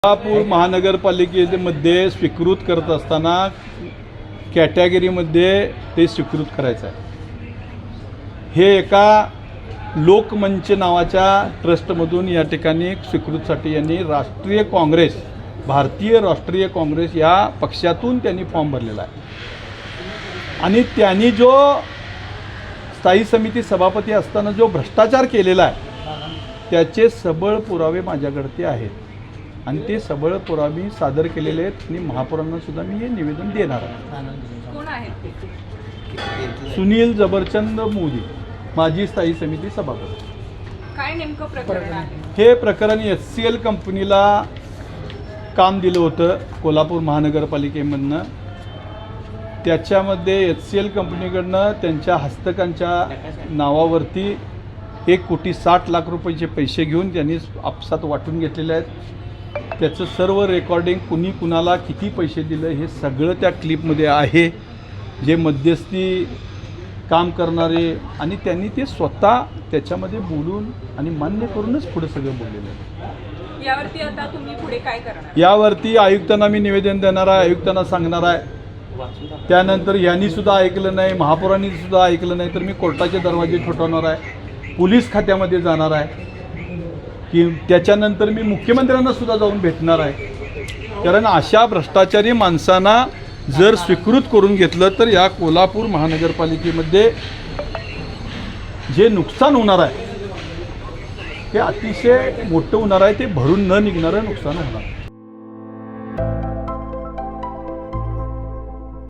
कोल्हापूर महानगरपालिकेमध्ये स्वीकृत करत असताना कॅटेगरीमध्ये ते स्वीकृत करायचं आहे। हे एका लोकमंच नावाच्या ट्रस्टमधून या ठिकाणी स्वीकृतीसाठी यांनी भारतीय राष्ट्रीय काँग्रेस या पक्षातून त्यांनी फॉर्म भरलेला आहे आणि त्यांनी जो स्थायी समिती सभापती असताना जो भ्रष्टाचार केलेला आहे त्याचे सबळ पुरावे माझ्याकडे आहेत आणि ते सबळ पुरावे सादर केलेले आहेत आणि महापौरांना सुद्धा मी हे निवेदन देणार आहे। कोण आहेत? सुनील जबरचंद मोदी, माजी स्थायी समिती सभापती। काय नेमकं प्रकरण आहे? हे प्रकरण HCL कंपनीला काम दिलं होतं कोल्हापूर महानगरपालिकेमधनं। त्याच्यामध्ये HCL कंपनीकडनं त्यांच्या हस्तकांच्या नावावरती 1,60,00,000 रुपयाचे पैसे घेऊन त्यांनी आपसात वाटून घेतलेले आहेत। त्याचं सर्व रेकॉर्डिंग कुणी कुणाला किती पैसे दिलं हे सगळं त्या क्लिपमध्ये आहे। जे मध्यस्थी काम करणारे आणि त्यांनी ते स्वतः त्याच्यामध्ये बोलून आणि मान्य करूनच पुढे सगळं बोललेलं आहे। यावरती आता तुम्ही पुढे काय करणार? यावरती आयुक्तांना मी निवेदन देणार आहे, आयुक्तांना सांगणार आहे। त्यानंतर यांनी सुद्धा ऐकलं नाही, महापौरांनी सुद्धा ऐकलं नाही तर मी कोर्टाचे दरवाजे ठोठावणार आहे, पोलीस खात्यामध्ये जाणार आहे की त्याच्यानंतर मी मुख्यमंत्र्यांना सुद्धा जाऊन भेटणार आहे। कारण अशा भ्रष्टाचारी माणसांना जर स्वीकृत करून घेतलं तर या कोल्हापूर महानगरपालिकेमध्ये जे नुकसान होणार आहे ते अतिशय मोठं होणार आहे, ते भरून न निघणारं नुकसान होणार आहे।